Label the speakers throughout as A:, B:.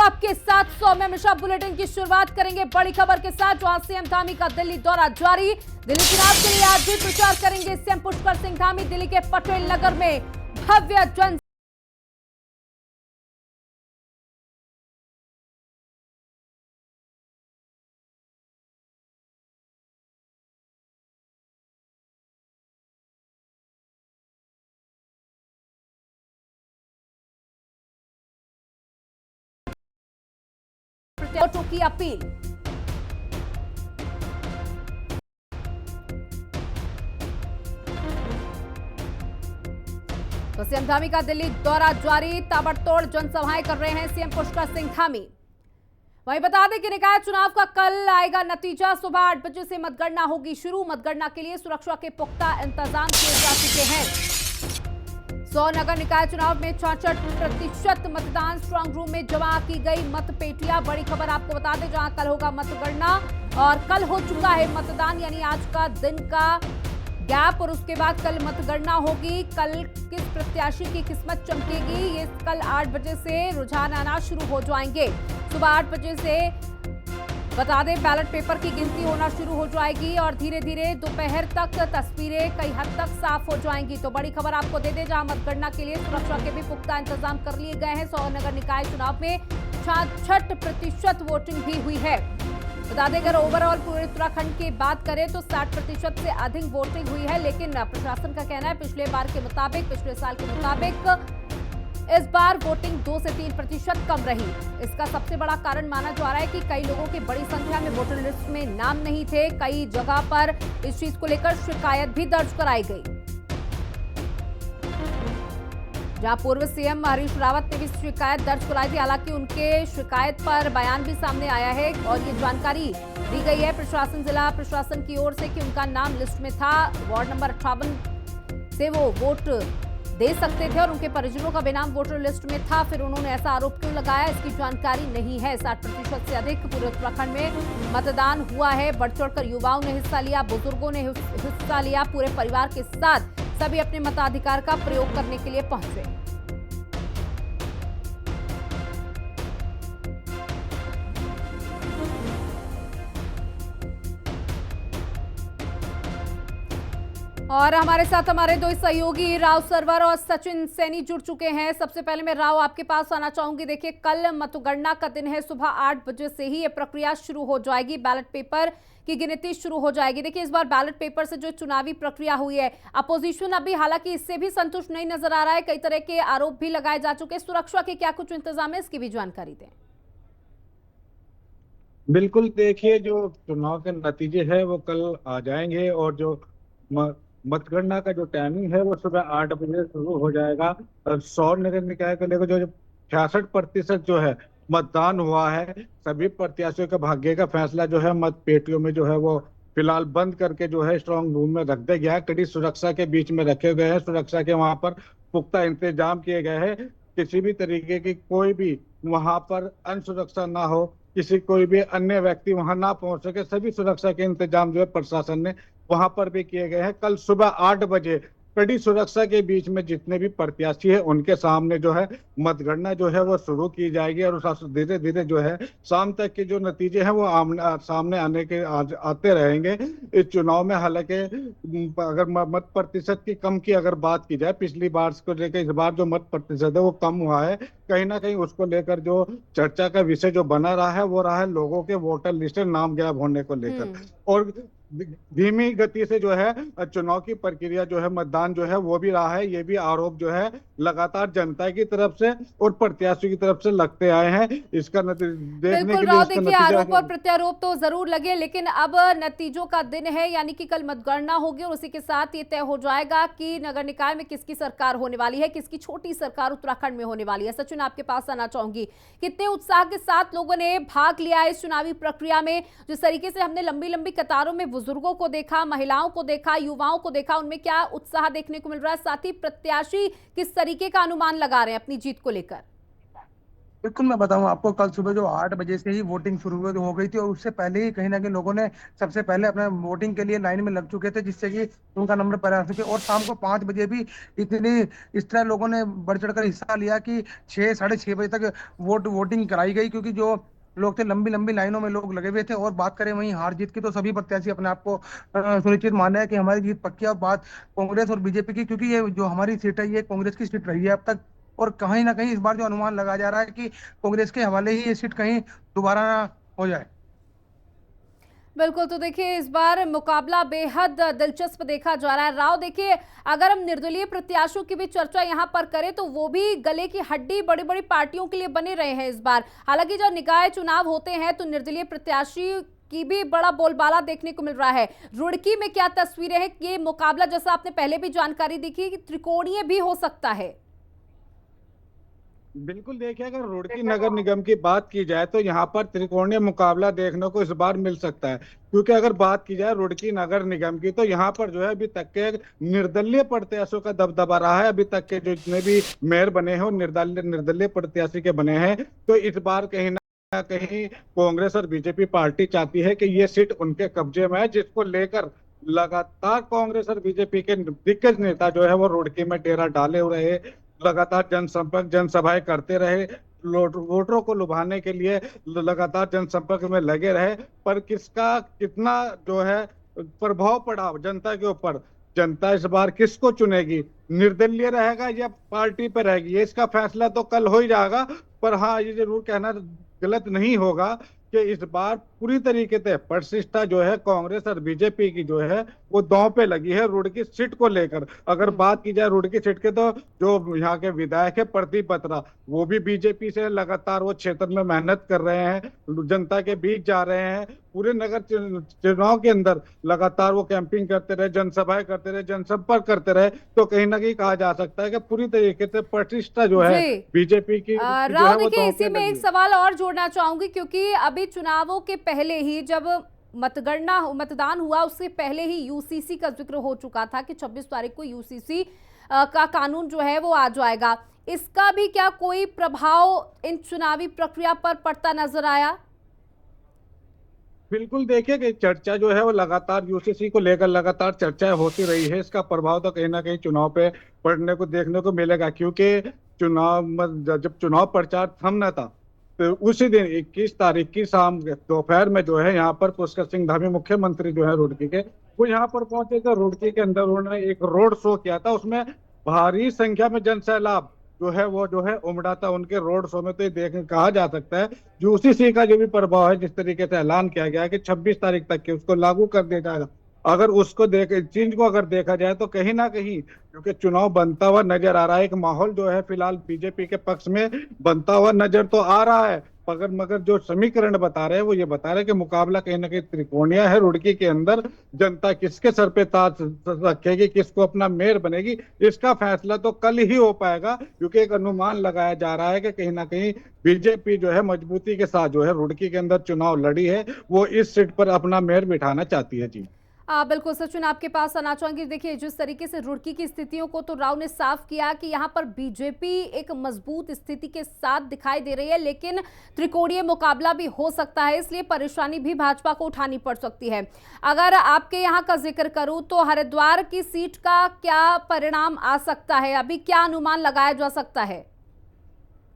A: आपके साथ 100 में हमेशा बुलेटिन की शुरुआत करेंगे बड़ी खबर के साथ, जहां सीएम धामी का दिल्ली दौरा जारी। दिल्ली चुनाव के लिए आज भी प्रचार करेंगे सीएम पुष्कर सिंह धामी। दिल्ली के पटेल नगर में भव्य जन वोटों की अपील। तो सीएम धामी का दिल्ली दौरा जारी, ताबड़तोड़ जनसभाएं कर रहे हैं सीएम पुष्कर सिंह धामी। वहीं बता दें कि निकाय चुनाव का कल आएगा नतीजा। सुबह 8 बजे से मतगणना होगी शुरू। मतगणना के लिए सुरक्षा के पुख्ता इंतजाम किए जा चुके हैं। 100 नगर निकाय चुनाव में 66% मतदान स्ट्रांग रूम में जमा की गई मतपेटियां। बड़ी खबर आपको बता दें, जहां कल होगा मतगणना और कल हो चुका है मतदान, यानी आज का दिन का गैप और उसके बाद कल मतगणना होगी। कल किस प्रत्याशी की किस्मत चमकेगी, ये कल 8 बजे से रुझान आना शुरू हो जाएंगे। सुबह 8 बजे से बता दें बैलेट पेपर की गिनती होना शुरू हो जाएगी और धीरे धीरे दोपहर तक तस्वीरें कई हद तक साफ हो जाएंगी। तो बड़ी खबर आपको दे दें, जहां मतगणना के लिए सुरक्षा के भी पुख्ता इंतजाम कर लिए गए हैं। 100 नगर निकाय चुनाव में 66% वोटिंग भी हुई है। बता दें, अगर ओवरऑल पूरे उत्तराखंड की बात करें तो 60% से अधिक वोटिंग हुई है, लेकिन प्रशासन का कहना है पिछले साल के मुताबिक इस बार वोटिंग 2 से 3% कम रही। इसका सबसे बड़ा कारण माना जा रहा है कि कई लोगों के बड़ी संख्या में वोटर लिस्ट में नाम नहीं थे। कई जगह पर इस चीज को लेकर शिकायत भी दर्ज कराई गई। जहां पूर्व सीएम हरीश रावत ने भी शिकायत दर्ज कराई थी, हालांकि उनके शिकायत पर बयान भी सामने आया है और ये जानकारी दी गई है जिला प्रशासन की ओर से कि उनका नाम लिस्ट में था। वार्ड नंबर 58 से वो वोट दे सकते थे और उनके परिजनों का बेनाम वोटर लिस्ट में था। फिर उन्होंने ऐसा आरोप क्यों लगाया, इसकी जानकारी नहीं है। 60% से अधिक पूरे उत्तराखंड में मतदान हुआ है। बढ़ चढ़कर युवाओं ने हिस्सा लिया, बुजुर्गों ने हिस्सा लिया। पूरे परिवार के साथ सभी अपने मताधिकार का प्रयोग करने के लिए पहुंचे। और हमारे साथ हमारे दो सहयोगी राव सरवर और सचिन सैनी जुड़ चुके हैं। सबसे पहले मैं राव आपके पास आना चाहूंगी। देखिए, कल मतगणना का दिन है। सुबह 8 बजे से ही ये प्रक्रिया शुरू हो जाएगी, बैलेट पेपर की गिनती शुरू हो जाएगी। देखिए, इस बार बैलेट पेपर से जो चुनावी प्रक्रिया हुई है, अपोजिशन अभी हालांकि इससे भी संतुष्ट नहीं नजर आ रहा है। कई तरह के आरोप भी लगाए जा चुके हैं। सुरक्षा के क्या कुछ इंतजाम है, इसकी भी जानकारी दें।
B: बिल्कुल, देखिए, जो चुनाव के नतीजे हैं वो कल आ जाएंगे और जो मतगणना का जो टाइमिंग है वो सुबह 8 बजे शुरू हो जाएगा। 100 नगर निकाय को लेकर जो 66% जो है मतदान हुआ है, सभी प्रत्याशियों के भाग्य का फैसला जो है मत पेटियों में जो है वो फिलहाल बंद करके जो है स्ट्रांग रूम में रख दिया गया है। कड़ी सुरक्षा के बीच में रखे गए हैं। सुरक्षा के वहां पर पुख्ता इंतजाम किए गए हैं। किसी भी तरीके की कोई भी वहां पर अनसुरक्षा ना हो, किसी कोई भी अन्य व्यक्ति वहां ना पहुंच सके, सभी सुरक्षा के इंतजाम जो है प्रशासन ने वहां पर भी किए गए हैं। कल सुबह 8 बजे कड़ी सुरक्षा के बीच में जितने भी प्रत्याशी है उनके सामने जो है मतगणना जो है वो शुरू की जाएगी और उस धीरे धीरे जो है शाम तक के जो नतीजे हैं वो सामने आने के आते रहेंगे। इस चुनाव में हालांकि अगर मत प्रतिशत की कम की अगर बात की जाए, पिछली बार को लेकर इस बार जो मत प्रतिशत है वो कम हुआ है। कहीं ना कहीं उसको लेकर जो चर्चा का विषय जो बना रहा है वो रहा है लोगों के वोटर लिस्ट में नाम गायब होने को लेकर। और धीमी गति से जो है चुनाव की प्रक्रिया जो है मतदान जो है वो भी रहा है। ये भी आरोप जो है लगातार जनता की तरफ से और प्रत्याशियों की तरफ से लगते आए हैं। इसका देखने के लिए
A: देखिए, आरोप और प्रत्यारोप तो जरूर लगे, लेकिन अब नतीजों का दिन है, यानी कि कल मतगणना होगी और उसी के साथ ये तय हो जाएगा कि नगर निकाय में किसकी सरकार होने वाली है, किसकी छोटी सरकार उत्तराखंड में होने वाली है। सचिन, आपके पास आना चाहूंगी, कितने उत्साह के साथ लोगों ने भाग लिया इस चुनावी प्रक्रिया में? जिस तरीके से हमने लंबी लंबी कतारों में बुजुर्गों को देखा, महिलाओं को देखा, युवाओं को देखा, उनमें क्या उत्साह देखने को मिल रहा है? साथ ही प्रत्याशी किस तरीके का अनुमान लगा रहे हैं अपनी जीत को लेकर?
C: बिल्कुल, मैं बताऊं आपको, कल सुबह जो 8 बजे से ही वोटिंग शुरू हो गई थी, और उससे पहले ही कहीं ना कहीं लोगों ने सबसे पहले अपना वोटिंग के लिए लाइन में लग चुके थे, जिससे कि उनका नंबर पहले आ सके। और शाम को 5 बजे भी इतनी इस तरह लोगों ने बढ़ चढ़कर हिस्सा लिया कि 6 साढ़े 6 बजे तक वोटिंग कराई गई, क्योंकि जो लोग थे, लंबी लंबी लाइनों में लोग लगे हुए थे। और बात करें वहीं हार जीत की, तो सभी प्रत्याशी अपने आप को सुनिश्चित मान रहे हैं कि हमारी जीत पक्की है। और बात कांग्रेस और बीजेपी की, क्योंकि ये जो हमारी सीट है, ये कांग्रेस की सीट रही है अब तक। और कहीं ना कहीं इस बार जो अनुमान लगाया जा रहा है कि कांग्रेस के हवाले ही ये सीट कहीं दोबारा ना हो जाए।
A: बिल्कुल, तो देखिए इस बार मुकाबला बेहद दिलचस्प देखा जा रहा है। राव, देखिए अगर हम निर्दलीय प्रत्याशियों की भी चर्चा यहां पर करें तो वो भी गले की हड्डी बड़ी बड़ी पार्टियों के लिए बने रहे हैं इस बार। हालांकि जब निकाय चुनाव होते हैं तो निर्दलीय प्रत्याशी की भी बड़ा बोलबाला देखने को मिल रहा है। रुड़की में क्या तस्वीरें हैं? ये मुकाबला, जैसा आपने पहले भी जानकारी दी कि त्रिकोणीय भी हो सकता है।
B: बिल्कुल, देखिए अगर रुड़की नगर निगम की बात की जाए तो यहाँ पर त्रिकोणीय मुकाबला देखने को इस बार मिल सकता है, क्योंकि अगर बात की जाए रुड़की नगर निगम की तो यहाँ पर जो है अभी तक के निर्दलीय प्रत्याशियों का दबदबा रहा है। अभी तक के जो जितने भी मेयर बने हैं वो निर्दलीय निर्दलीय प्रत्याशी के बने हैं। तो इस बार कहीं ना कहीं कांग्रेस और बीजेपी पार्टी चाहती है कि ये सीट उनके कब्जे में है, जिसको लेकर लगातार कांग्रेस और बीजेपी के दिग्गज नेता जो है वो रुड़की में डेरा डाले हुए रहे, लगातार जनसंपर्क जनसभाएं करते रहे, वोटरों को लुभाने के लिए लगातार जनसंपर्क में लगे रहे। पर किसका कितना जो है प्रभाव पड़ा जनता के ऊपर, जनता इस बार किसको चुनेगी, निर्दलीय रहेगा या पार्टी पर रहेगी, ये इसका फैसला तो कल हो ही जाएगा। पर हाँ, ये जरूर कहना गलत नहीं होगा कि इस बार पूरी तरीके से प्रतिष्ठा जो है कांग्रेस और बीजेपी की जो है वो दांव पे लगी है रुड़की सीट को लेकर। अगर बात की जाए रुड़की सीट के तो जो यहाँ के विधायक है प्रदीप बत्रा, वो भी बीजेपी से लगातार वो क्षेत्र में मेहनत कर रहे हैं, जनता के बीच जा रहे हैं, पूरे नगर चुनाव के अंदर लगातार वो कैंपिंग करते रहे, जनसभाएं करते रहे, जनसंपर्क करते रहे। तो कहीं ना कहीं कहा जा सकता है कि पूरी तरीके से प्रतिष्ठा जो है
A: जी
B: बीजेपी की जो
A: राव,
B: है वो
A: देखिए
B: दांव
A: इसी
B: पे
A: में एक
B: लगी है।
A: सवाल और जोड़ना चाहूंगी, क्योंकि अभी चुनावों के पहले ही जब मतदान हुआ उससे पहले ही यूसीसी का जिक्र हो चुका था कि 26 तारीख को यूसीसी का कानून जो है वो आ जाएगा। इसका भी क्या कोई प्रभाव इन चुनावी प्रक्रिया पर पड़ता नजर आया?
B: बिल्कुल, देखिए कि चर्चा जो है वो लगातार यूसीसी को लेकर लगातार चर्चाएं होती रही है। इसका प्रभाव तो कहीं ना कहीं चुनाव पे पड़ने को देखने को मिलेगा, क्योंकि जब चुनाव प्रचार थमना था तो उसी दिन 21 तारीख की शाम दोपहर में जो है यहाँ पर पुष्कर सिंह धामी मुख्यमंत्री जो है रुड़की के, वो यहाँ पर पहुंचे थे। रुड़की के अंदर उन्होंने एक रोड शो किया था, उसमें भारी संख्या में जन सैलाब जो है उमड़ा था उनके रोड शो में। तो ये देख कहा जा सकता है यूसीसी का जो भी प्रभाव है, जिस तरीके से ऐलान किया गया है कि 26 तारीख तक के उसको लागू कर दिया जाएगा, अगर उसको देख चीज को अगर देखा जाए तो कहीं ना कहीं क्योंकि चुनाव बनता हुआ नजर आ रहा है, एक माहौल जो है फिलहाल बीजेपी के पक्ष में बनता हुआ नजर तो आ रहा है। मगर मगर जो समीकरण बता रहे हैं वो ये बता रहे हैं कि मुकाबला कहीं ना कहीं त्रिकोणीय है रुड़की के अंदर। जनता किसके सर पे ताज रखेगी, किसको अपना मेयर बनेगी, इसका फैसला तो कल ही हो पाएगा, क्योंकि एक अनुमान लगाया जा रहा है कि कहीं ना कहीं बीजेपी जो है मजबूती के साथ जो है रुड़की के अंदर चुनाव लड़ी है, वो इस सीट पर अपना मेयर बिठाना चाहती है। जी
A: बिल्कुल सचिन, आपके पास आना चाहूंगी। देखिए जिस तरीके से रुड़की की स्थितियों को तो राव ने साफ किया कि यहां पर बीजेपी एक मजबूत स्थिति के साथ दिखाई दे रही है, लेकिन त्रिकोणीय मुकाबला भी हो सकता है, इसलिए परेशानी भी भाजपा को उठानी पड़ सकती है। अगर आपके यहां का जिक्र करूं तो हरिद्वार की सीट का क्या परिणाम आ सकता है? अभी क्या अनुमान लगाया जा सकता है?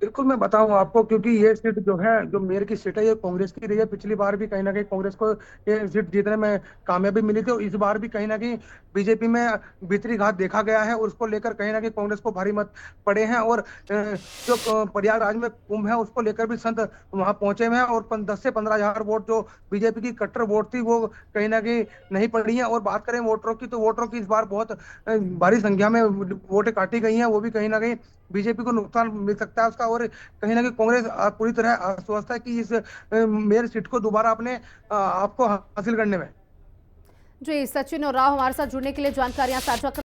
C: बिल्कुल, मैं बताऊं आपको, क्योंकि ये सीट जो है, जो मेयर की सीट है, ये कांग्रेस की रही है। पिछली बार भी कहीं ना कहीं कांग्रेस को ये सीट जीतने में कामयाबी मिली थी, और इस बार भी कहीं ना कहीं बीजेपी में भीतरी घात देखा गया है, और उसको लेकर कहीं ना कहीं कांग्रेस को भारी मत पड़े हैं। और जो प्रयागराज में कुंभ है, उसको लेकर भी संत वहां पहुंचे हुए हैं, और 10 से 15 हजार वोट जो बीजेपी की कट्टर वोट थी, वो कहीं ना कहीं नहीं पड़ी है। और बात करें वोटरों की, तो वोटरों की इस बार बहुत भारी संख्या में वोटें काटी गई हैं, वो भी कहीं ना कहीं बीजेपी को नुकसान मिल सकता है उसका। और कहीं ना कहीं कांग्रेस पूरी तरह आश्वस्त है कि इस मेयर सीट को दोबारा अपने आपको हासिल करने में।
A: जी, सचिन और राव हमारे साथ जुड़ने के लिए जानकारियां साझा